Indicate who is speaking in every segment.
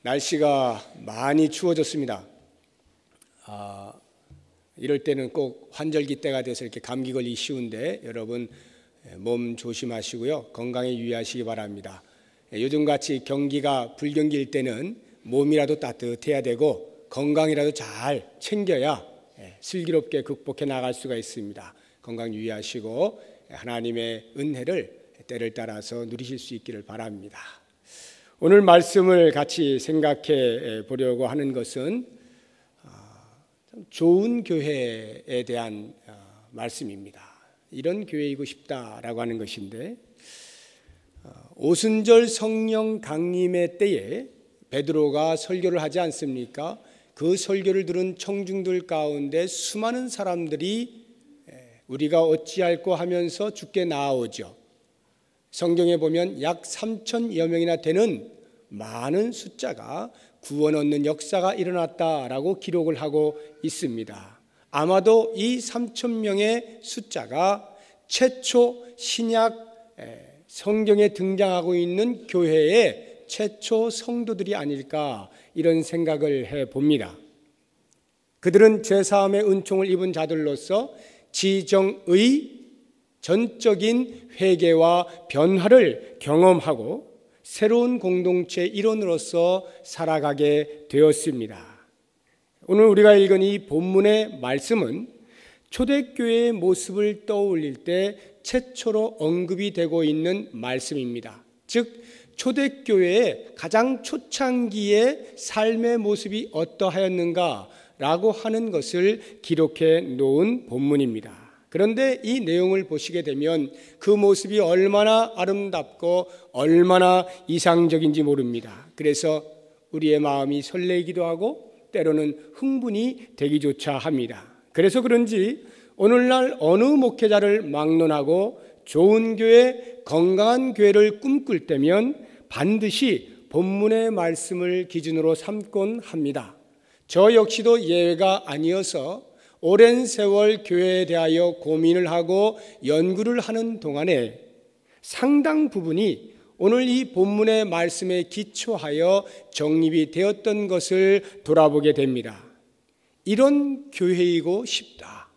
Speaker 1: 날씨가 많이 추워졌습니다. 이럴 때는 꼭 환절기 때가 돼서 이렇게 감기 걸리기 쉬운데 여러분 몸 조심하시고요. 건강에 유의하시기 바랍니다. 요즘같이 경기가 불경기일 때는 몸이라도 따뜻해야 되고 건강이라도 잘 챙겨야 슬기롭게 극복해 나갈 수가 있습니다. 건강 유의하시고 하나님의 은혜를 때를 따라서 누리실 수 있기를 바랍니다. 오늘 말씀을 같이 생각해 보려고 하는 것은 좋은 교회에 대한 말씀입니다. 이런 교회이고 싶다라고 하는 것인데, 오순절 성령 강림의 때에 베드로가 설교를 하지 않습니까? 그 설교를 들은 청중들 가운데 수많은 사람들이 우리가 어찌할꼬 하면서 주께 나아오죠. 성경에 보면 약 3,000여 명이나 되는 많은 숫자가 구원 얻는 역사가 일어났다라고 기록을 하고 있습니다. 아마도 이 3,000명의 숫자가 최초 신약 성경에 등장하고 있는 교회의 최초 성도들이 아닐까 이런 생각을 해봅니다. 그들은 죄사함의 은총을 입은 자들로서 지정의 전적인 회개와 변화를 경험하고 새로운 공동체의 일원으로서 살아가게 되었습니다. 오늘 우리가 읽은 이 본문의 말씀은 초대교회의 모습을 떠올릴 때 최초로 언급이 되고 있는 말씀입니다. 즉 초대교회의 가장 초창기의 삶의 모습이 어떠하였는가라고 하는 것을 기록해 놓은 본문입니다. 그런데 이 내용을 보시게 되면 그 모습이 얼마나 아름답고 얼마나 이상적인지 모릅니다. 그래서 우리의 마음이 설레기도 하고 때로는 흥분이 되기조차 합니다. 그래서 그런지 오늘날 어느 목회자를 막론하고 좋은 교회, 건강한 교회를 꿈꿀 때면 반드시 본문의 말씀을 기준으로 삼곤 합니다. 저 역시도 예외가 아니어서 오랜 세월 교회에 대하여 고민을 하고 연구를 하는 동안에 상당 부분이 오늘 이 본문의 말씀에 기초하여 정립이 되었던 것을 돌아보게 됩니다. 이런 교회이고 싶다.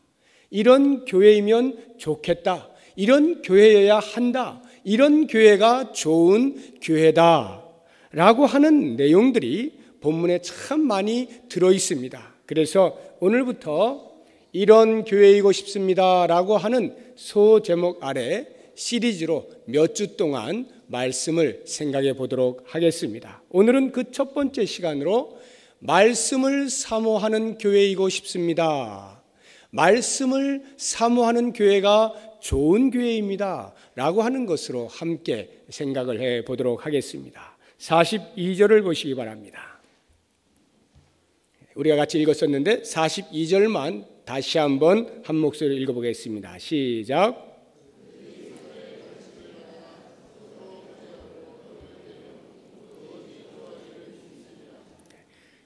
Speaker 1: 이런 교회이면 좋겠다. 이런 교회여야 한다. 이런 교회가 좋은 교회다. 라고 하는 내용들이 본문에 참 많이 들어 있습니다. 그래서 오늘부터 이런 교회이고 싶습니다 라고 하는 소제목 아래 시리즈로 몇 주 동안 말씀을 생각해 보도록 하겠습니다. 오늘은 그 첫 번째 시간으로 말씀을 사모하는 교회이고 싶습니다. 말씀을 사모하는 교회가 좋은 교회입니다 라고 하는 것으로 함께 생각을 해 보도록 하겠습니다. 42절을 보시기 바랍니다. 우리가 같이 읽었었는데 42절만 다시 한번 한 목소리로 읽어보겠습니다. 시작.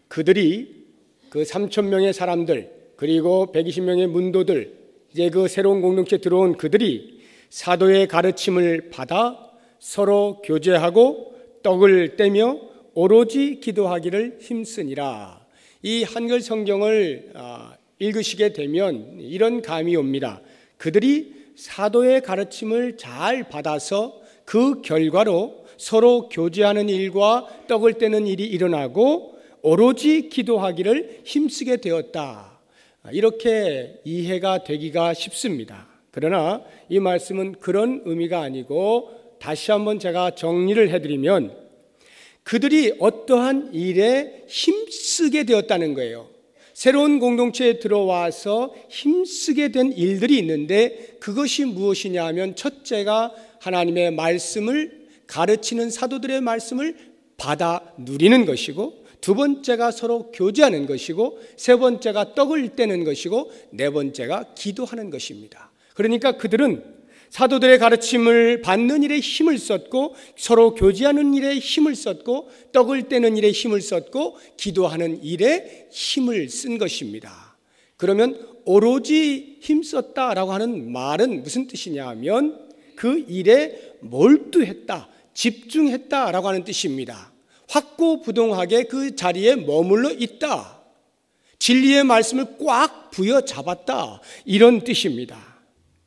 Speaker 1: 그들이 그 3,000명의 사람들 그리고 120명의 문도들 이제 그 새로운 공동체에 들어온 그들이 사도의 가르침을 받아 서로 교제하고 떡을 떼며 오로지 기도하기를 힘쓰니라. 이 한글 성경을 읽으시게 되면 이런 감이 옵니다. 그들이 사도의 가르침을 잘 받아서 그 결과로 서로 교제하는 일과 떡을 떼는 일이 일어나고 오로지 기도하기를 힘쓰게 되었다. 이렇게 이해가 되기가 쉽습니다. 그러나 이 말씀은 그런 의미가 아니고 다시 한번 제가 정리를 해드리면 그들이 어떠한 일에 힘쓰게 되었다는 거예요. 새로운 공동체에 들어와서 힘쓰게 된 일들이 있는데 그것이 무엇이냐 하면 첫째가 하나님의 말씀을 가르치는 사도들의 말씀을 받아 누리는 것이고 두 번째가 서로 교제하는 것이고 세 번째가 떡을 떼는 것이고 네 번째가 기도하는 것입니다. 그러니까 그들은 사도들의 가르침을 받는 일에 힘을 썼고 서로 교제하는 일에 힘을 썼고 떡을 떼는 일에 힘을 썼고 기도하는 일에 힘을 쓴 것입니다. 그러면 오로지 힘썼다라고 하는 말은 무슨 뜻이냐 하면 그 일에 몰두했다, 집중했다라고 하는 뜻입니다. 확고부동하게 그 자리에 머물러 있다. 진리의 말씀을 꽉 부여잡았다. 이런 뜻입니다.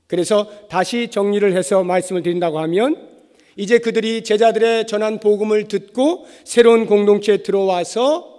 Speaker 1: 그래서 다시 정리를 해서 말씀을 드린다고 하면 이제 그들이 제자들의 전한 복음을 듣고 새로운 공동체에 들어와서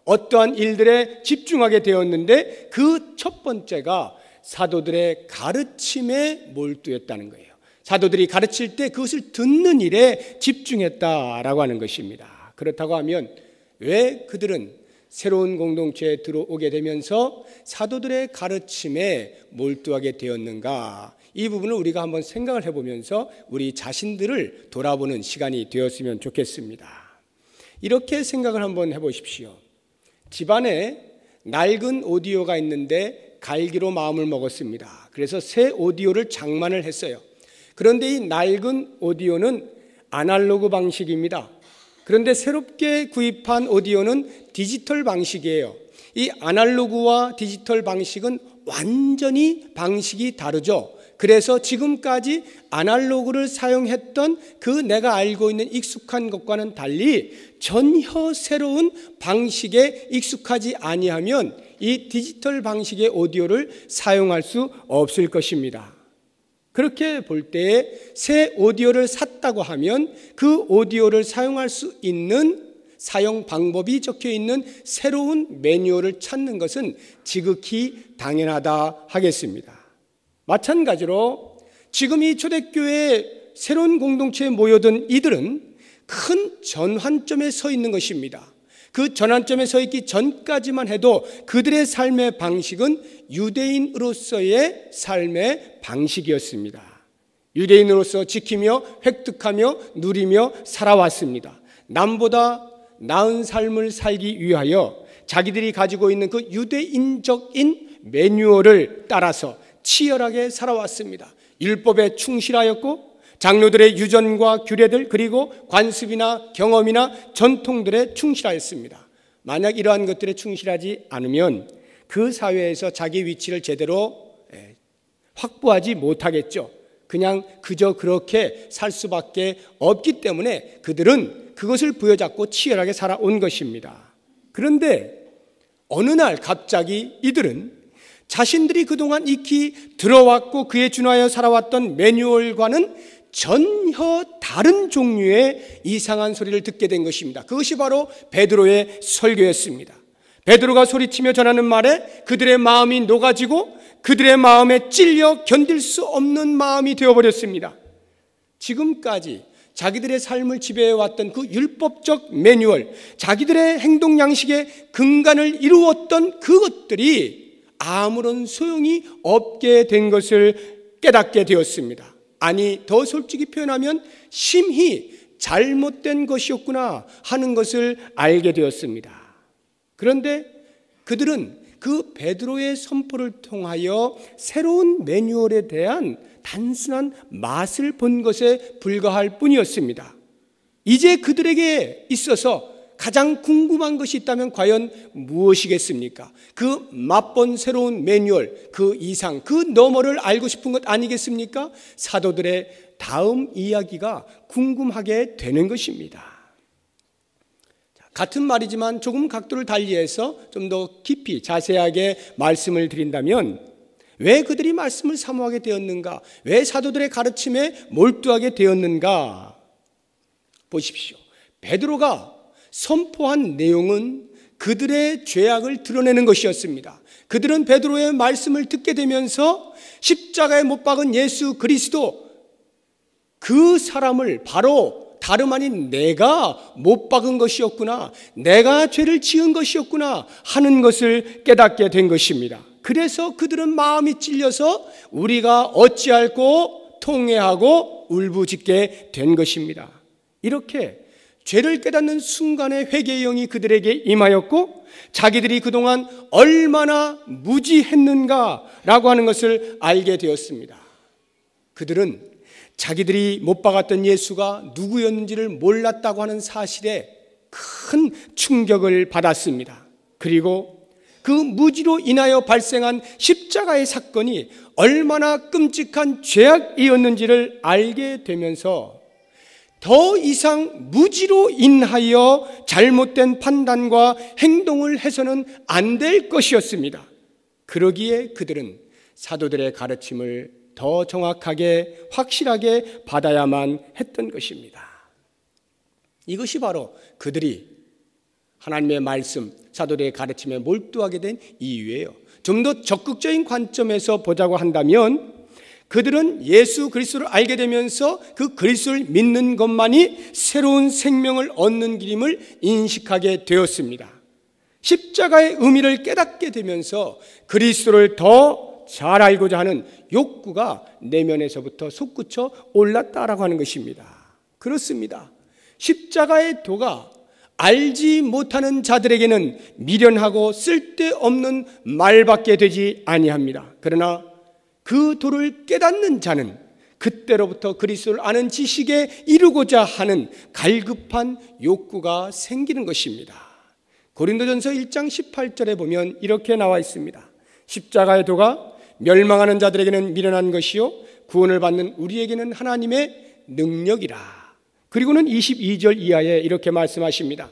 Speaker 1: 어떠한 일들에 집중하게 되었는데 그 첫 번째가 사도들의 가르침에 몰두했다는 거예요. 사도들이 가르칠 때 그것을 듣는 일에 집중했다라고 하는 것입니다. 그렇다고 하면 왜 그들은 새로운 공동체에 들어오게 되면서 사도들의 가르침에 몰두하게 되었는가? 이 부분을 우리가 한번 생각을 해보면서 우리 자신들을 돌아보는 시간이 되었으면 좋겠습니다. 이렇게 생각을 한번 해보십시오. 집안에 낡은 오디오가 있는데 갈기로 마음을 먹었습니다. 그래서 새 오디오를 장만을 했어요. 그런데 이 낡은 오디오는 아날로그 방식입니다. 그런데 새롭게 구입한 오디오는 디지털 방식이에요. 이 아날로그와 디지털 방식은 완전히 방식이 다르죠. 그래서 지금까지 아날로그를 사용했던 그 내가 알고 있는 익숙한 것과는 달리 전혀 새로운 방식에 익숙하지 아니하면 이 디지털 방식의 오디오를 사용할 수 없을 것입니다. 그렇게 볼 때에 새 오디오를 샀다고 하면 그 오디오를 사용할 수 있는 사용 방법이 적혀 있는 새로운 매뉴얼을 찾는 것은 지극히 당연하다 하겠습니다. 마찬가지로 지금 이 초대교회에 새로운 공동체에 모여든 이들은 큰 전환점에 서 있는 것입니다. 그 전환점에 서 있기 전까지만 해도 그들의 삶의 방식은 유대인으로서의 삶의 방식이었습니다. 유대인으로서 지키며 획득하며 누리며 살아왔습니다. 남보다 나은 삶을 살기 위하여 자기들이 가지고 있는 그 유대인적인 매뉴얼을 따라서 치열하게 살아왔습니다. 율법에 충실하였고 장로들의 유전과 규례들 그리고 관습이나 경험이나 전통들에 충실하였습니다. 만약 이러한 것들에 충실하지 않으면 그 사회에서 자기 위치를 제대로 확보하지 못하겠죠. 그냥 그저 그렇게 살 수밖에 없기 때문에 그들은 그것을 부여잡고 치열하게 살아온 것입니다. 그런데 어느 날 갑자기 이들은 자신들이 그동안 익히 들어왔고 그에 준하여 살아왔던 매뉴얼과는 전혀 다른 종류의 이상한 소리를 듣게 된 것입니다. 그것이 바로 베드로의 설교였습니다. 베드로가 소리치며 전하는 말에 그들의 마음이 녹아지고 그들의 마음에 찔려 견딜 수 없는 마음이 되어버렸습니다. 지금까지 자기들의 삶을 지배해왔던 그 율법적 매뉴얼, 자기들의 행동 양식의 근간을 이루었던 그것들이 아무런 소용이 없게 된 것을 깨닫게 되었습니다. 아니, 더 솔직히 표현하면 심히 잘못된 것이었구나 하는 것을 알게 되었습니다. 그런데 그들은 그 베드로의 선포를 통하여 새로운 매뉴얼에 대한 단순한 맛을 본 것에 불과할 뿐이었습니다. 이제 그들에게 있어서 가장 궁금한 것이 있다면 과연 무엇이겠습니까? 그 맛본 새로운 매뉴얼, 그 이상, 그 너머를 알고 싶은 것 아니겠습니까? 사도들의 다음 이야기가 궁금하게 되는 것입니다. 같은 말이지만 조금 각도를 달리해서 좀 더 깊이 자세하게 말씀을 드린다면 왜 그들이 말씀을 사모하게 되었는가? 왜 사도들의 가르침에 몰두하게 되었는가? 보십시오. 베드로가 선포한 내용은 그들의 죄악을 드러내는 것이었습니다. 그들은 베드로의 말씀을 듣게 되면서 십자가에 못 박은 예수 그리스도 그 사람을 바로 다름 아닌 내가 못 박은 것이었구나, 내가 죄를 지은 것이었구나 하는 것을 깨닫게 된 것입니다. 그래서 그들은 마음이 찔려서 우리가 어찌할꼬 통회하고 울부짖게 된 것입니다. 이렇게 죄를 깨닫는 순간에 회개의 영이 그들에게 임하였고 자기들이 그동안 얼마나 무지했는가라고 하는 것을 알게 되었습니다. 그들은 자기들이 못 박았던 예수가 누구였는지를 몰랐다고 하는 사실에 큰 충격을 받았습니다. 그리고 그 무지로 인하여 발생한 십자가의 사건이 얼마나 끔찍한 죄악이었는지를 알게 되면서 더 이상 무지로 인하여 잘못된 판단과 행동을 해서는 안 될 것이었습니다. 그러기에 그들은 사도들의 가르침을 더 정확하게 확실하게 받아야만 했던 것입니다. 이것이 바로 그들이 하나님의 말씀, 사도들의 가르침에 몰두하게 된 이유예요. 좀 더 적극적인 관점에서 보자고 한다면 그들은 예수 그리스도를 알게 되면서 그 그리스도를 믿는 것만이 새로운 생명을 얻는 길임을 인식하게 되었습니다. 십자가의 의미를 깨닫게 되면서 그리스도를 더 잘 알고자 하는 욕구가 내면에서부터 솟구쳐 올랐다라고 하는 것입니다. 그렇습니다. 십자가의 도가 알지 못하는 자들에게는 미련하고 쓸데없는 말밖에 되지 아니합니다. 그러나 그 도를 깨닫는 자는 그때로부터 그리스도를 아는 지식에 이르고자 하는 갈급한 욕구가 생기는 것입니다. 고린도전서 1장 18절에 보면 이렇게 나와 있습니다. 십자가의 도가 멸망하는 자들에게는 미련한 것이요 구원을 받는 우리에게는 하나님의 능력이라. 그리고는 22절 이하에 이렇게 말씀하십니다.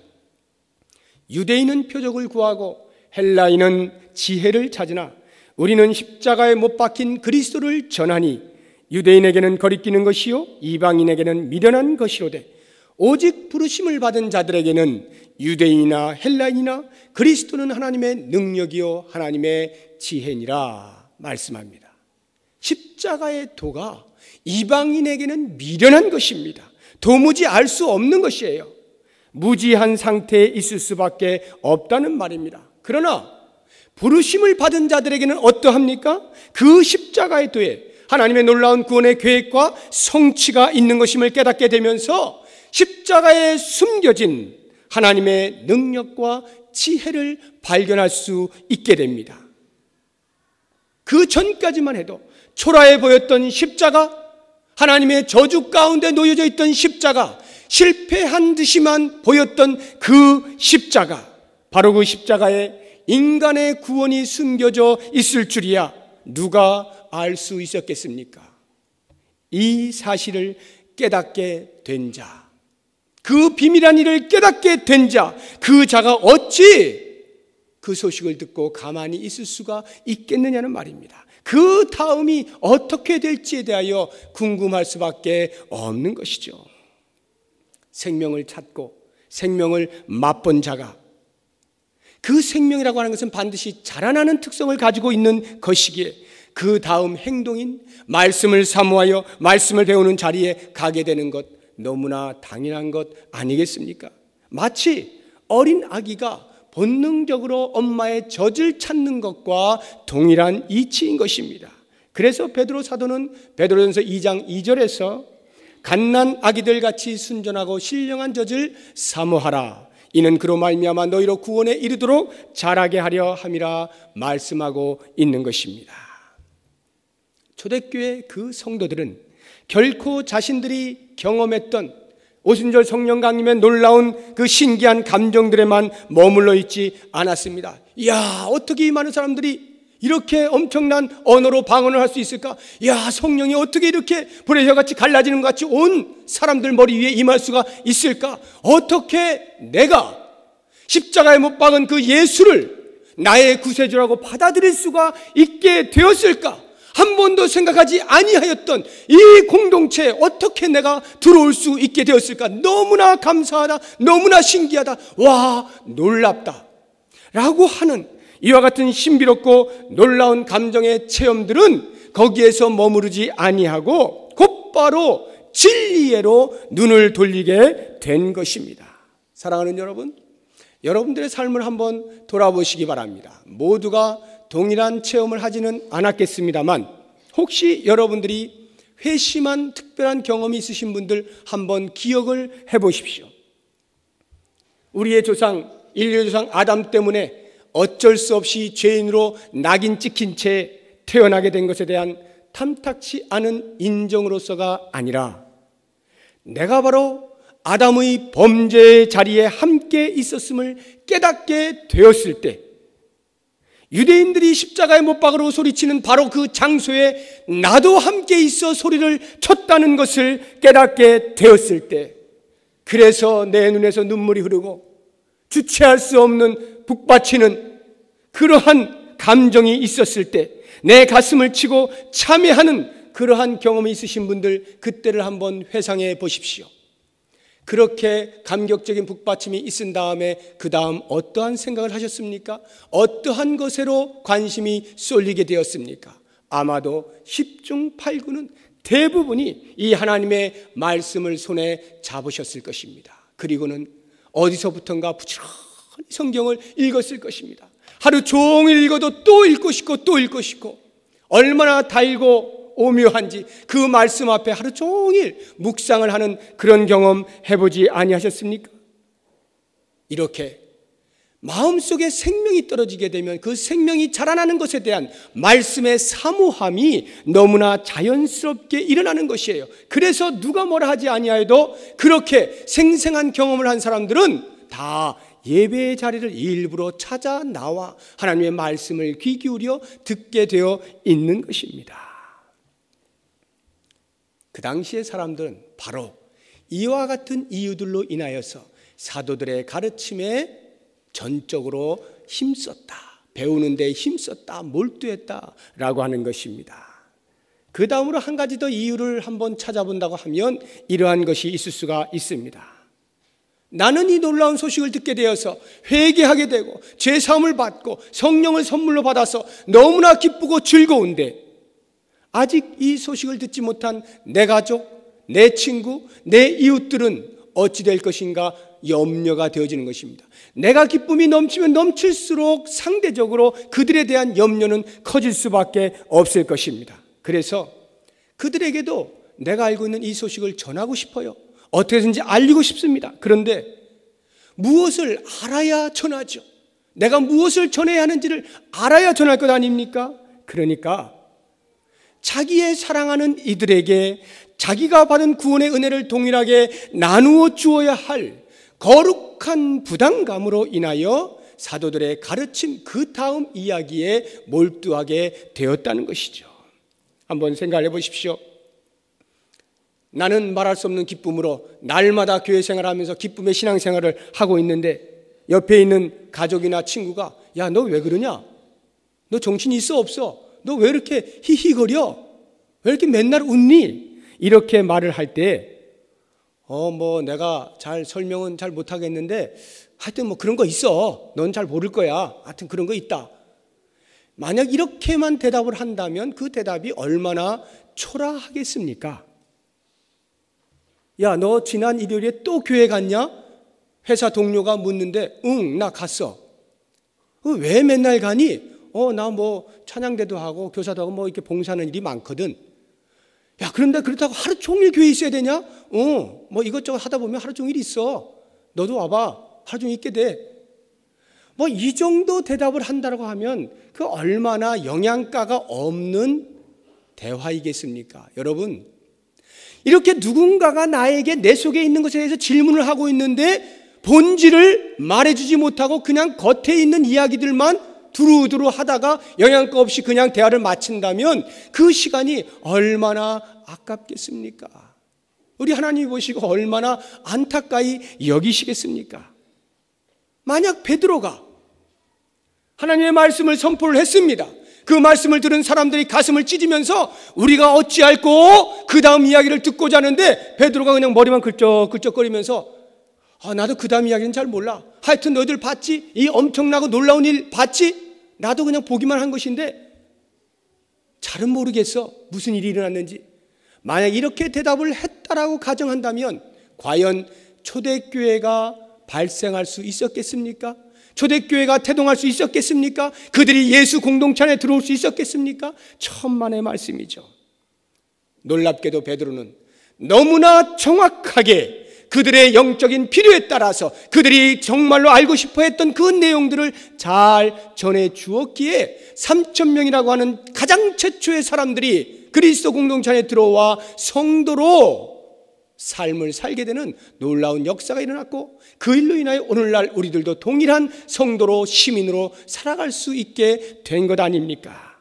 Speaker 1: 유대인은 표적을 구하고 헬라인은 지혜를 찾으나 우리는 십자가에 못 박힌 그리스도를 전하니 유대인에게는 거리끼는 것이요 이방인에게는 미련한 것이로되 오직 부르심을 받은 자들에게는 유대인이나 헬라인이나 그리스도는 하나님의 능력이요 하나님의 지혜니라 말씀합니다. 십자가의 도가 이방인에게는 미련한 것입니다. 도무지 알 수 없는 것이에요. 무지한 상태에 있을 수밖에 없다는 말입니다. 그러나 부르심을 받은 자들에게는 어떠합니까? 그 십자가의 도에 하나님의 놀라운 구원의 계획과 성취가 있는 것임을 깨닫게 되면서 십자가에 숨겨진 하나님의 능력과 지혜를 발견할 수 있게 됩니다. 그 전까지만 해도 초라해 보였던 십자가, 하나님의 저주 가운데 놓여져 있던 십자가, 실패한 듯이만 보였던 그 십자가, 바로 그 십자가에 인간의 구원이 숨겨져 있을 줄이야 누가 알 수 있었겠습니까? 이 사실을 깨닫게 된 자, 그 비밀한 일을 깨닫게 된 자, 그 자가 어찌 그 소식을 듣고 가만히 있을 수가 있겠느냐는 말입니다. 그 다음이 어떻게 될지에 대하여 궁금할 수밖에 없는 것이죠. 생명을 찾고 생명을 맛본 자가 그 생명이라고 하는 것은 반드시 자라나는 특성을 가지고 있는 것이기에 그 다음 행동인 말씀을 사모하여 말씀을 배우는 자리에 가게 되는 것 너무나 당연한 것 아니겠습니까? 마치 어린 아기가 본능적으로 엄마의 젖을 찾는 것과 동일한 이치인 것입니다. 그래서 베드로 사도는 베드로전서 2장 2절에서 갓난 아기들 같이 순전하고 신령한 젖을 사모하라. 이는 그로 말미암아 너희로 구원에 이르도록 자라게 하려 함이라 말씀하고 있는 것입니다. 초대교회 그 성도들은 결코 자신들이 경험했던 오순절 성령 강림의 놀라운 그 신기한 감정들에만 머물러 있지 않았습니다. 이야, 어떻게 이 많은 사람들이 이렇게 엄청난 언어로 방언을 할 수 있을까? 이야, 성령이 어떻게 이렇게 불의 혀같이 갈라지는 것 같이 온 사람들 머리 위에 임할 수가 있을까? 어떻게 내가 십자가에 못 박은 그 예수를 나의 구세주라고 받아들일 수가 있게 되었을까? 한 번도 생각하지 아니하였던 이 공동체에 어떻게 내가 들어올 수 있게 되었을까? 너무나 감사하다, 너무나 신기하다, 와, 놀랍다 라고 하는 이와 같은 신비롭고 놀라운 감정의 체험들은 거기에서 머무르지 아니하고 곧바로 진리에로 눈을 돌리게 된 것입니다. 사랑하는 여러분, 여러분들의 삶을 한번 돌아보시기 바랍니다. 모두가 동일한 체험을 하지는 않았겠습니다만 혹시 여러분들이 회심한 특별한 경험이 있으신 분들 한번 기억을 해보십시오. 우리의 조상, 인류의 조상 아담 때문에 어쩔 수 없이 죄인으로 낙인 찍힌 채 태어나게 된 것에 대한 탐탁치 않은 인정으로서가 아니라 내가 바로 아담의 범죄의 자리에 함께 있었음을 깨닫게 되었을 때, 유대인들이 십자가에 못 박으러 소리치는 바로 그 장소에 나도 함께 있어 소리를 쳤다는 것을 깨닫게 되었을 때, 그래서 내 눈에서 눈물이 흐르고 주체할 수 없는 북받치는 그러한 감정이 있었을 때 내 가슴을 치고 참회하는 그러한 경험이 있으신 분들, 그때를 한번 회상해 보십시오. 그렇게 감격적인 북받침이 있은 다음에 그 다음 어떠한 생각을 하셨습니까? 어떠한 것으로 관심이 쏠리게 되었습니까? 아마도 10중 8구는 대부분이 이 하나님의 말씀을 손에 잡으셨을 것입니다. 그리고는 어디서부턴가 부지런히 성경을 읽었을 것입니다. 하루 종일 읽어도 또 읽고 싶고 또 읽고 싶고, 얼마나 달고 오묘한지 그 말씀 앞에 하루 종일 묵상을 하는 그런 경험 해보지 아니하셨습니까? 이렇게 마음속에 생명이 떨어지게 되면 그 생명이 자라나는 것에 대한 말씀의 사모함이 너무나 자연스럽게 일어나는 것이에요. 그래서 누가 뭐라 하지 아니하여도 그렇게 생생한 경험을 한 사람들은 다 예배의 자리를 일부러 찾아 나와 하나님의 말씀을 귀 기울여 듣게 되어 있는 것입니다. 그 당시의 사람들은 바로 이와 같은 이유들로 인하여서 사도들의 가르침에 전적으로 힘썼다, 배우는 데 힘썼다, 몰두했다라고 하는 것입니다. 그 다음으로 한 가지 더 이유를 한번 찾아본다고 하면 이러한 것이 있을 수가 있습니다. 나는 이 놀라운 소식을 듣게 되어서 회개하게 되고 죄사함을 받고 성령을 선물로 받아서 너무나 기쁘고 즐거운데, 아직 이 소식을 듣지 못한 내 가족, 내 친구, 내 이웃들은 어찌 될 것인가 염려가 되어지는 것입니다. 내가 기쁨이 넘치면 넘칠수록 상대적으로 그들에 대한 염려는 커질 수밖에 없을 것입니다. 그래서 그들에게도 내가 알고 있는 이 소식을 전하고 싶어요. 어떻게든지 알리고 싶습니다. 그런데 무엇을 알아야 전하죠? 내가 무엇을 전해야 하는지를 알아야 전할 것 아닙니까? 그러니까 자기의 사랑하는 이들에게 자기가 받은 구원의 은혜를 동일하게 나누어 주어야 할 거룩한 부담감으로 인하여 사도들의 가르침 그 다음 이야기에 몰두하게 되었다는 것이죠. 한번 생각해 보십시오. 나는 말할 수 없는 기쁨으로 날마다 교회 생활하면서 기쁨의 신앙생활을 하고 있는데 옆에 있는 가족이나 친구가 야, 너 왜 그러냐? 너 정신이 있어 없어? 너 왜 이렇게 히히거려? 왜 이렇게 맨날 웃니? 이렇게 말을 할 때 뭐 내가 잘 설명은 잘 못하겠는데 하여튼 뭐 그런 거 있어. 넌 잘 모를 거야. 하여튼 그런 거 있다. 만약 이렇게만 대답을 한다면 그 대답이 얼마나 초라하겠습니까? 야, 너 지난 일요일에 또 교회 갔냐? 회사 동료가 묻는데 응, 나 갔어. 왜 맨날 가니? 나 뭐 찬양대도 하고 교사도 하고 뭐 이렇게 봉사하는 일이 많거든. 야, 그런데 그렇다고 하루 종일 교회에 있어야 되냐? 뭐 이것저것 하다 보면 하루 종일 있어. 너도 와봐. 하루 종일 있게 돼. 뭐 이 정도 대답을 한다고 하면 그 얼마나 영양가가 없는 대화이겠습니까? 여러분, 이렇게 누군가가 나에게 내 속에 있는 것에 대해서 질문을 하고 있는데 본질을 말해주지 못하고 그냥 겉에 있는 이야기들만 두루두루 하다가 영양가 없이 그냥 대화를 마친다면 그 시간이 얼마나 아깝겠습니까? 우리 하나님이 보시고 얼마나 안타까이 여기시겠습니까? 만약 베드로가 하나님의 말씀을 선포를 했습니다. 그 말씀을 들은 사람들이 가슴을 찢으면서 우리가 어찌할꼬 그 다음 이야기를 듣고자 하는데 베드로가 그냥 머리만 긁적거리면서 나도 그 다음 이야기는 잘 몰라. 하여튼 너희들 봤지? 이 엄청나고 놀라운 일 봤지? 나도 그냥 보기만 한 것인데 잘은 모르겠어. 무슨 일이 일어났는지. 만약 이렇게 대답을 했다라고 가정한다면 과연 초대교회가 발생할 수 있었겠습니까? 초대교회가 태동할 수 있었겠습니까? 그들이 예수 공동체 안에 들어올 수 있었겠습니까? 천만의 말씀이죠. 놀랍게도 베드로는 너무나 정확하게 그들의 영적인 필요에 따라서 그들이 정말로 알고 싶어 했던 그 내용들을 잘 전해 주었기에 3,000명이라고 하는 가장 최초의 사람들이 그리스도 공동체 안에 들어와 성도로 삶을 살게 되는 놀라운 역사가 일어났고 그 일로 인하여 오늘날 우리들도 동일한 성도로 시민으로 살아갈 수 있게 된 것 아닙니까?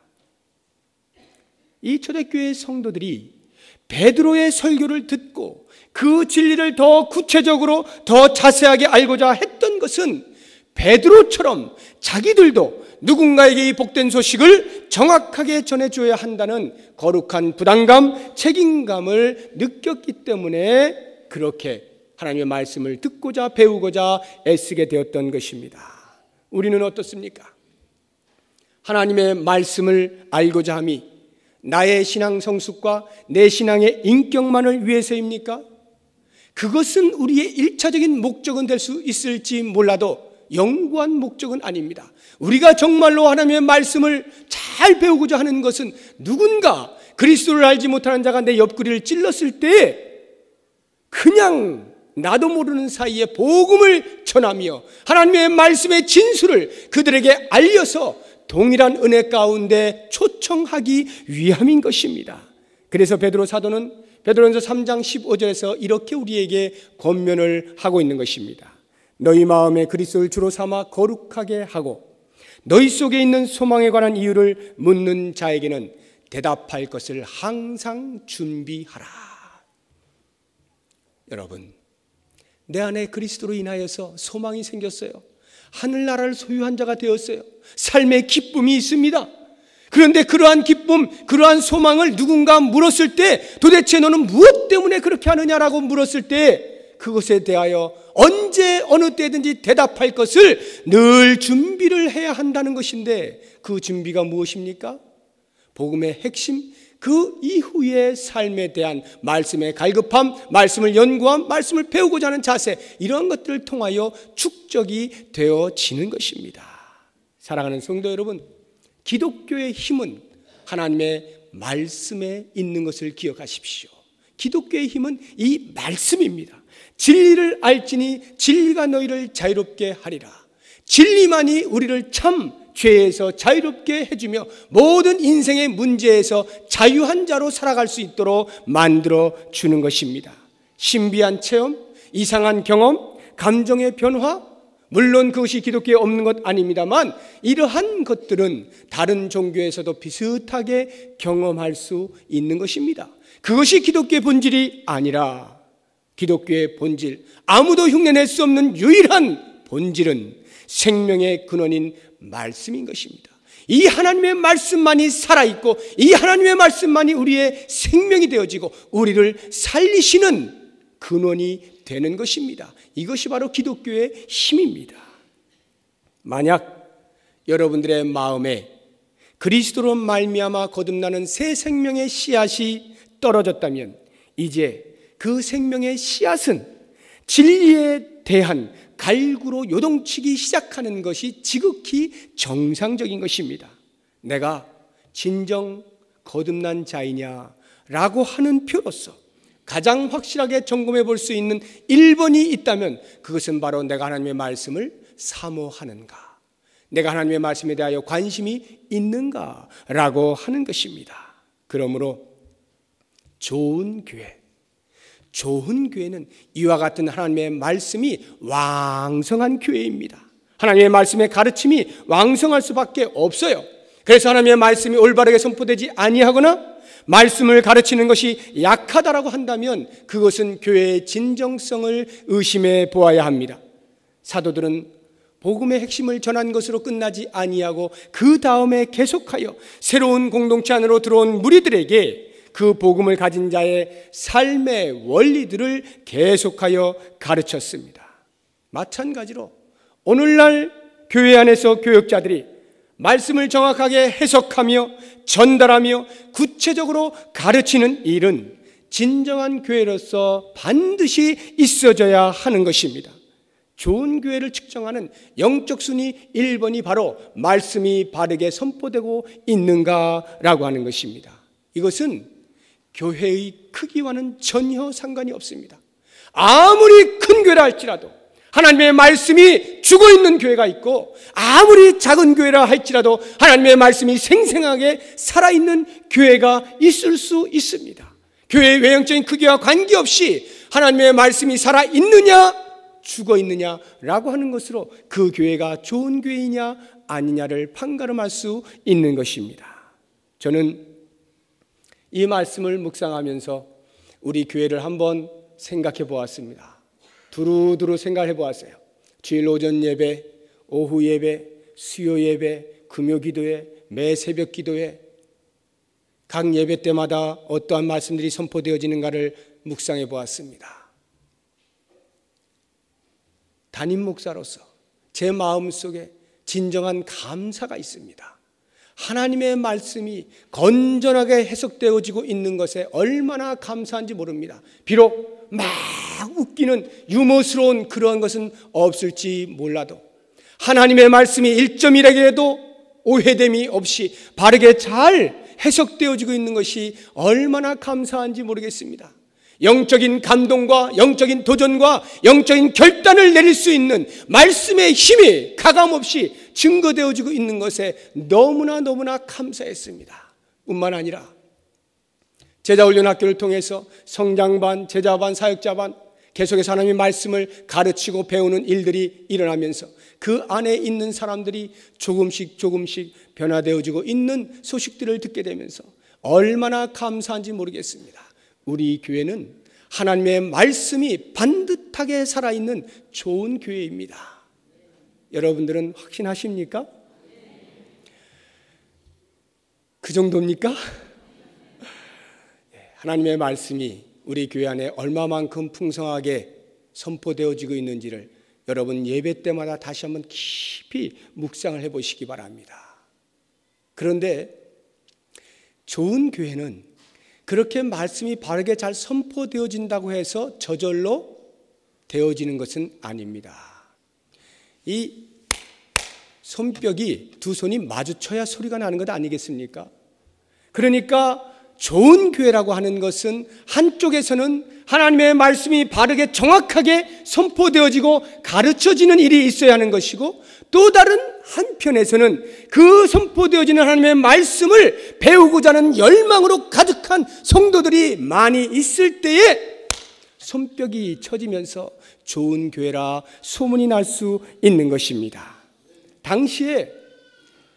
Speaker 1: 이 초대교회 성도들이 베드로의 설교를 듣고 그 진리를 더 구체적으로 더 자세하게 알고자 했던 것은 베드로처럼 자기들도 누군가에게 이 복된 소식을 정확하게 전해줘야 한다는 거룩한 부담감, 책임감을 느꼈기 때문에 그렇게 하나님의 말씀을 듣고자 배우고자 애쓰게 되었던 것입니다. 우리는 어떻습니까? 하나님의 말씀을 알고자 함이 나의 신앙 성숙과 내 신앙의 인격만을 위해서입니까? 그것은 우리의 1차적인 목적은 될 수 있을지 몰라도 영구한 목적은 아닙니다. 우리가 정말로 하나님의 말씀을 잘 배우고자 하는 것은 누군가 그리스도를 알지 못하는 자가 내 옆구리를 찔렀을 때 그냥 나도 모르는 사이에 복음을 전하며 하나님의 말씀의 진수를 그들에게 알려서 동일한 은혜 가운데 초청하기 위함인 것입니다. 그래서 베드로 사도는 베드로전서 3장 15절에서 이렇게 우리에게 권면을 하고 있는 것입니다. 너희 마음에 그리스도를 주로 삼아 거룩하게 하고 너희 속에 있는 소망에 관한 이유를 묻는 자에게는 대답할 것을 항상 준비하라. 여러분, 내 안에 그리스도로 인하여서 소망이 생겼어요. 하늘나라를 소유한 자가 되었어요. 삶의 기쁨이 있습니다. 그런데 그러한 기쁨, 그러한 소망을 누군가 물었을 때 도대체 너는 무엇 때문에 그렇게 하느냐라고 물었을 때 그것에 대하여 언제 어느 때든지 대답할 것을 늘 준비를 해야 한다는 것인데 그 준비가 무엇입니까? 복음의 핵심, 그 이후의 삶에 대한 말씀의 갈급함, 말씀을 연구함, 말씀을 배우고자 하는 자세, 이런 것들을 통하여 축적이 되어지는 것입니다. 사랑하는 성도 여러분, 기독교의 힘은 하나님의 말씀에 있는 것을 기억하십시오. 기독교의 힘은 이 말씀입니다. 진리를 알지니 진리가 너희를 자유롭게 하리라. 진리만이 우리를 참 죄에서 자유롭게 해주며 모든 인생의 문제에서 자유한 자로 살아갈 수 있도록 만들어 주는 것입니다. 신비한 체험, 이상한 경험, 감정의 변화, 물론 그것이 기독교에 없는 것 아닙니다만 이러한 것들은 다른 종교에서도 비슷하게 경험할 수 있는 것입니다. 그것이 기독교의 본질이 아니라 기독교의 본질, 아무도 흉내낼 수 없는 유일한 본질은 생명의 근원인 말씀인 것입니다. 이 하나님의 말씀만이 살아있고 이 하나님의 말씀만이 우리의 생명이 되어지고 우리를 살리시는 근원이 되는 것입니다. 이것이 바로 기독교의 힘입니다. 만약 여러분들의 마음에 그리스도로 말미암아 거듭나는 새 생명의 씨앗이 떨어졌다면 이제 그 생명의 씨앗은 진리에 대한 갈구로 요동치기 시작하는 것이 지극히 정상적인 것입니다. 내가 진정 거듭난 자이냐라고 하는 표로서 가장 확실하게 점검해 볼 수 있는 1번이 있다면 그것은 바로 내가 하나님의 말씀을 사모하는가, 내가 하나님의 말씀에 대하여 관심이 있는가라고 하는 것입니다. 그러므로 좋은 교회는 이와 같은 하나님의 말씀이 왕성한 교회입니다. 하나님의 말씀의 가르침이 왕성할 수밖에 없어요. 그래서 하나님의 말씀이 올바르게 선포되지 아니하거나 말씀을 가르치는 것이 약하다라고 한다면 그것은 교회의 진정성을 의심해 보아야 합니다. 사도들은 복음의 핵심을 전한 것으로 끝나지 아니하고 그 다음에 계속하여 새로운 공동체 안으로 들어온 무리들에게 그 복음을 가진 자의 삶의 원리들을 계속하여 가르쳤습니다. 마찬가지로 오늘날 교회 안에서 교역자들이 말씀을 정확하게 해석하며 전달하며 구체적으로 가르치는 일은 진정한 교회로서 반드시 있어져야 하는 것입니다. 좋은 교회를 측정하는 영적 순위 1번이 바로 말씀이 바르게 선포되고 있는가라고 하는 것입니다. 이것은 교회의 크기와는 전혀 상관이 없습니다. 아무리 큰 교회라 할지라도 하나님의 말씀이 죽어있는 교회가 있고 아무리 작은 교회라 할지라도 하나님의 말씀이 생생하게 살아있는 교회가 있을 수 있습니다. 교회의 외형적인 크기와 관계없이 하나님의 말씀이 살아있느냐 죽어있느냐라고 하는 것으로 그 교회가 좋은 교회이냐 아니냐를 판가름할 수 있는 것입니다. 저는 이 말씀을 묵상하면서 우리 교회를 한번 생각해 보았습니다. 두루두루 생각해 보았어요. 주일 오전 예배, 오후 예배, 수요 예배, 금요 기도회, 매 새벽 기도회, 각 예배 때마다 어떠한 말씀들이 선포되어지는가를 묵상해 보았습니다. 담임 목사로서 제 마음속에 진정한 감사가 있습니다. 하나님의 말씀이 건전하게 해석되어지고 있는 것에 얼마나 감사한지 모릅니다. 비록 막 웃기는 유머스러운 그러한 것은 없을지 몰라도 하나님의 말씀이 1.1에게도 오해됨이 없이 바르게 잘 해석되어지고 있는 것이 얼마나 감사한지 모르겠습니다. 영적인 감동과 영적인 도전과 영적인 결단을 내릴 수 있는 말씀의 힘이 가감없이 증거되어지고 있는 것에 너무나 감사했습니다. 뿐만 아니라 제자훈련학교를 통해서 성장반, 제자반, 사역자반 계속해서 하나님의 말씀을 가르치고 배우는 일들이 일어나면서 그 안에 있는 사람들이 조금씩 변화되어지고 있는 소식들을 듣게 되면서 얼마나 감사한지 모르겠습니다. 우리 교회는 하나님의 말씀이 반듯하게 살아있는 좋은 교회입니다. 여러분들은 확신하십니까? 그 정도입니까? 하나님의 말씀이 우리 교회 안에 얼마만큼 풍성하게 선포되어지고 있는지를 여러분 예배 때마다 다시 한번 깊이 묵상을 해보시기 바랍니다. 그런데 좋은 교회는 그렇게 말씀이 바르게 잘 선포되어진다고 해서 저절로 되어지는 것은 아닙니다. 이 손뼉이 두 손이 마주쳐야 소리가 나는 것 아니겠습니까? 그러니까 좋은 교회라고 하는 것은 한쪽에서는 하나님의 말씀이 바르게 정확하게 선포되어지고 가르쳐지는 일이 있어야 하는 것이고, 또 다른 한편에서는 그 선포되어지는 하나님의 말씀을 배우고자 하는 열망으로 가득한 성도들이 많이 있을 때에 손뼉이 쳐지면서 좋은 교회라 소문이 날 수 있는 것입니다. 당시에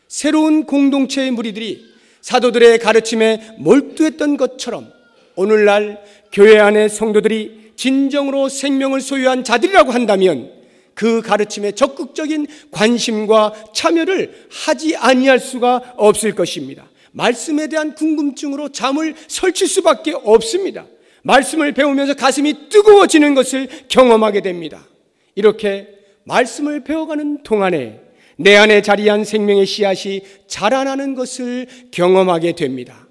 Speaker 1: 새로운 공동체의 무리들이 사도들의 가르침에 몰두했던 것처럼 오늘날 교회 안의 성도들이 진정으로 생명을 소유한 자들이라고 한다면 그 가르침에 적극적인 관심과 참여를 하지 아니할 수가 없을 것입니다. 말씀에 대한 궁금증으로 잠을 설칠 수밖에 없습니다. 말씀을 배우면서 가슴이 뜨거워지는 것을 경험하게 됩니다. 이렇게 말씀을 배워가는 동안에 내 안에 자리한 생명의 씨앗이 자라나는 것을 경험하게 됩니다.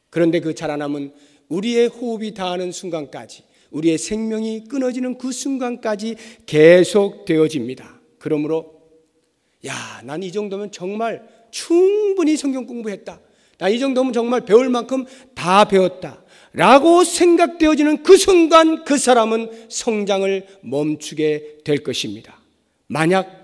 Speaker 1: 그런데 그 자라남은 우리의 호흡이 닿는 순간까지, 우리의 생명이 끊어지는 그 순간까지 계속되어집니다. 그러므로 난 이 정도면 정말 충분히 성경 공부했다, 나 이 정도면 정말 배울 만큼 다 배웠다 라고 생각되어지는 그 순간 그 사람은 성장을 멈추게 될 것입니다. 만약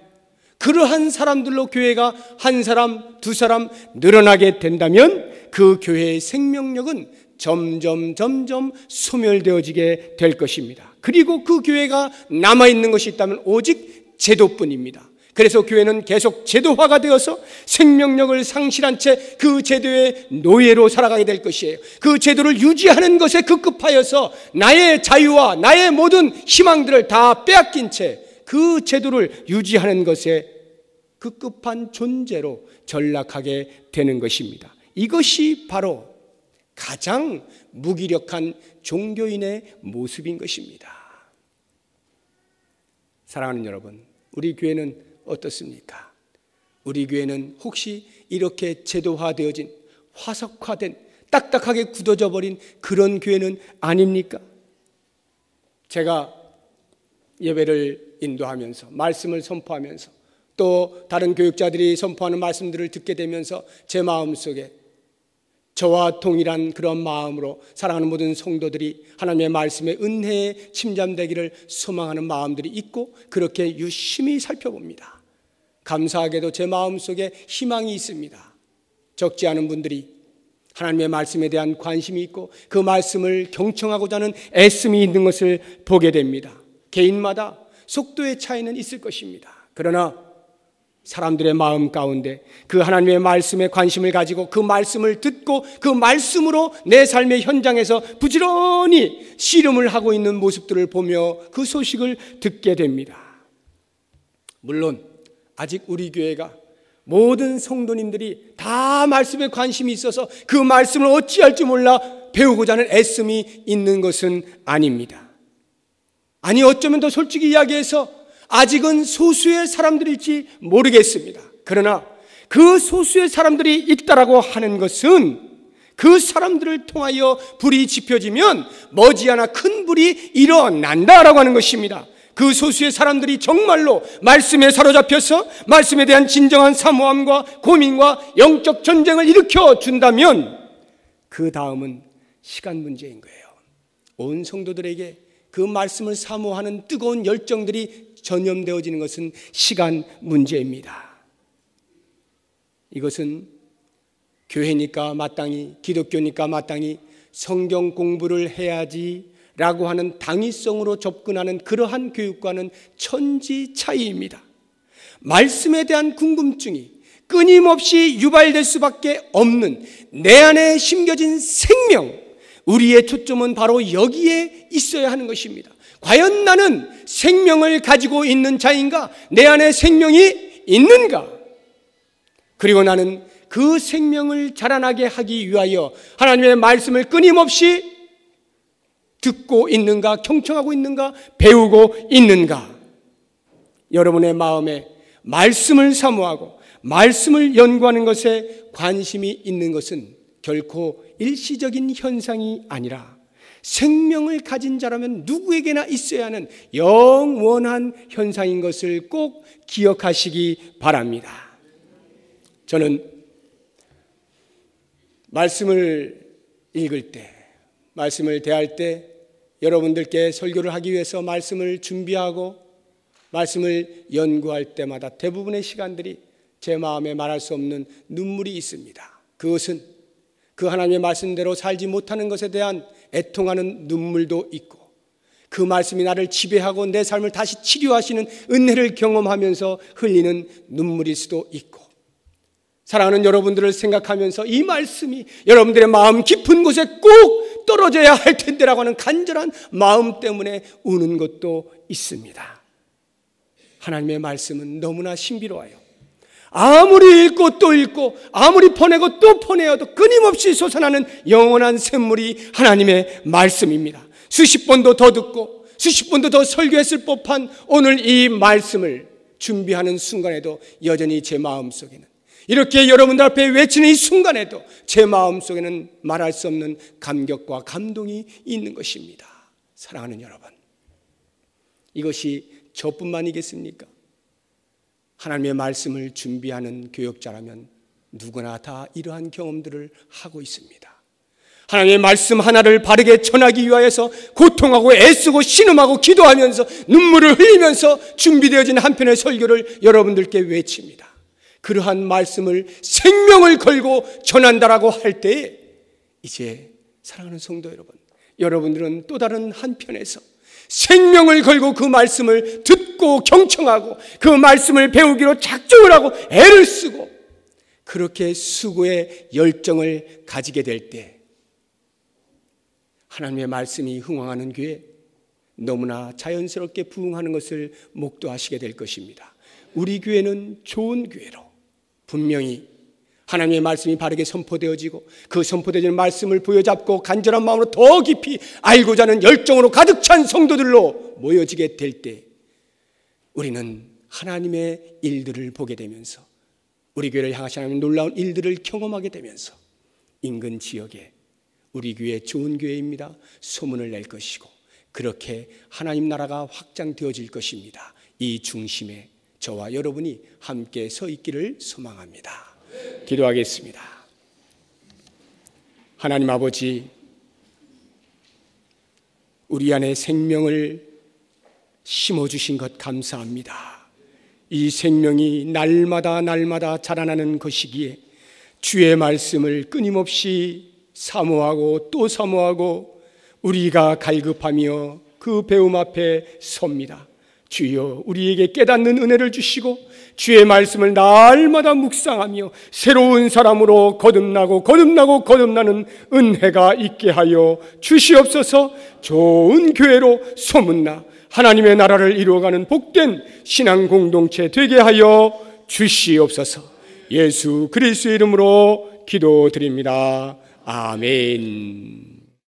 Speaker 1: 그러한 사람들로 교회가 한 사람, 두 사람 늘어나게 된다면 그 교회의 생명력은 점점 소멸되어지게 될 것입니다. 그리고 그 교회가 남아있는 것이 있다면 오직 제도뿐입니다. 그래서 교회는 계속 제도화가 되어서 생명력을 상실한 채 그 제도의 노예로 살아가게 될 것이에요. 그 제도를 유지하는 것에 급급하여서 나의 자유와 나의 모든 희망들을 다 빼앗긴 채 그 제도를 유지하는 것에 급급한 존재로 전락하게 되는 것입니다. 이것이 바로 가장 무기력한 종교인의 모습인 것입니다. 사랑하는 여러분, 우리 교회는 어떻습니까? 우리 교회는 혹시 이렇게 제도화되어진, 화석화된, 딱딱하게 굳어져 버린 그런 교회는 아닙니까? 제가 예배를 인도하면서 말씀을 선포하면서 또 다른 교육자들이 선포하는 말씀들을 듣게 되면서 제 마음속에 저와 동일한 그런 마음으로 사랑하는 모든 성도들이 하나님의 말씀의 은혜에 침잠되기를 소망하는 마음들이 있고, 그렇게 유심히 살펴봅니다. 감사하게도 제 마음속에 희망이 있습니다. 적지 않은 분들이 하나님의 말씀에 대한 관심이 있고 그 말씀을 경청하고자 하는 애씀이 있는 것을 보게 됩니다. 개인마다 속도의 차이는 있을 것입니다. 그러나 사람들의 마음 가운데 그 하나님의 말씀에 관심을 가지고 그 말씀을 듣고 그 말씀으로 내 삶의 현장에서 부지런히 씨름을 하고 있는 모습들을 보며 그 소식을 듣게 됩니다. 물론 아직 우리 교회가 모든 성도님들이 다 말씀에 관심이 있어서 그 말씀을 어찌할지 몰라 배우고자 하는 애씀이 있는 것은 아닙니다. 아니, 어쩌면 더 솔직히 이야기해서 아직은 소수의 사람들일지 모르겠습니다. 그러나 그 소수의 사람들이 있다라고 하는 것은 그 사람들을 통하여 불이 지펴지면 머지않아 큰 불이 일어난다라고 하는 것입니다. 그 소수의 사람들이 정말로 말씀에 사로잡혀서 말씀에 대한 진정한 사모함과 고민과 영적 전쟁을 일으켜 준다면 그 다음은 시간 문제인 거예요. 온 성도들에게 그 말씀을 사모하는 뜨거운 열정들이 전염되어지는 것은 시간 문제입니다. 이것은 교회니까 마땅히, 기독교니까 마땅히 성경 공부를 해야지 라고 하는 당위성으로 접근하는 그러한 교육과는 천지 차이입니다. 말씀에 대한 궁금증이 끊임없이 유발될 수밖에 없는 내 안에 심겨진 생명, 우리의 초점은 바로 여기에 있어야 하는 것입니다. 과연 나는 생명을 가지고 있는 자인가? 내 안에 생명이 있는가? 그리고 나는 그 생명을 자라나게 하기 위하여 하나님의 말씀을 끊임없이 듣고 있는가? 경청하고 있는가? 배우고 있는가? 여러분의 마음에 말씀을 사모하고 말씀을 연구하는 것에 관심이 있는 것은 결코 일시적인 현상이 아니라 생명을 가진 자라면 누구에게나 있어야 하는 영원한 현상인 것을 꼭 기억하시기 바랍니다. 저는 말씀을 읽을 때, 말씀을 대할 때 여러분들께 설교를 하기 위해서 말씀을 준비하고 말씀을 연구할 때마다 대부분의 시간들이 제 마음에 말할 수 없는 눈물이 있습니다. 그것은 그 하나님의 말씀대로 살지 못하는 것에 대한 애통하는 눈물도 있고, 그 말씀이 나를 지배하고 내 삶을 다시 치료하시는 은혜를 경험하면서 흘리는 눈물일 수도 있고, 사랑하는 여러분들을 생각하면서 이 말씀이 여러분들의 마음 깊은 곳에 꼭 떨어져야 할 텐데라고 하는 간절한 마음 때문에 우는 것도 있습니다. 하나님의 말씀은 너무나 신비로워요. 아무리 읽고 또 읽고 아무리 퍼내고 또 퍼내어도 끊임없이 솟아나는 영원한 샘물이 하나님의 말씀입니다. 수십 번도 더 듣고 수십 번도 더 설교했을 법한 오늘 이 말씀을 준비하는 순간에도 여전히 제 마음속에는, 이렇게 여러분들 앞에 외치는 이 순간에도 제 마음속에는 말할 수 없는 감격과 감동이 있는 것입니다. 사랑하는 여러분, 이것이 저뿐만이겠습니까? 하나님의 말씀을 준비하는 교역자라면 누구나 다 이러한 경험들을 하고 있습니다. 하나님의 말씀 하나를 바르게 전하기 위하여서 고통하고 애쓰고 신음하고 기도하면서 눈물을 흘리면서 준비되어진 한 편의 설교를 여러분들께 외칩니다. 그러한 말씀을 생명을 걸고 전한다라고 할 때에 이제 사랑하는 성도 여러분, 여러분들은 또 다른 한편에서 생명을 걸고 그 말씀을 듣고 경청하고 그 말씀을 배우기로 작정을 하고 애를 쓰고 그렇게 수고의 열정을 가지게 될 때 하나님의 말씀이 흥황하는 교회, 너무나 자연스럽게 부흥하는 것을 목도하시게 될 것입니다. 우리 교회는 좋은 교회로 분명히 하나님의 말씀이 바르게 선포되어지고 그 선포되어지는 말씀을 부여잡고 간절한 마음으로 더 깊이 알고자 하는 열정으로 가득 찬 성도들로 모여지게 될 때 우리는 하나님의 일들을 보게 되면서, 우리 교회를 향하신 하나님의 놀라운 일들을 경험하게 되면서 인근 지역에 우리 교회 좋은 교회입니다 소문을 낼 것이고, 그렇게 하나님 나라가 확장되어질 것입니다. 이 중심에 저와 여러분이 함께 서 있기를 소망합니다. 기도하겠습니다. 하나님 아버지, 우리 안에 생명을 심어주신 것 감사합니다. 이 생명이 날마다 날마다 자라나는 것이기에 주의 말씀을 끊임없이 사모하고 또 사모하고 우리가 갈급하며 그 배움 앞에 섭니다. 주여 우리에게 깨닫는 은혜를 주시고 주의 말씀을 날마다 묵상하며 새로운 사람으로 거듭나는 은혜가 있게 하여 주시옵소서. 좋은 교회로 소문나 하나님의 나라를 이루어가는 복된 신앙 공동체 되게 하여 주시옵소서. 예수 그리스도의 이름으로 기도드립니다. 아멘.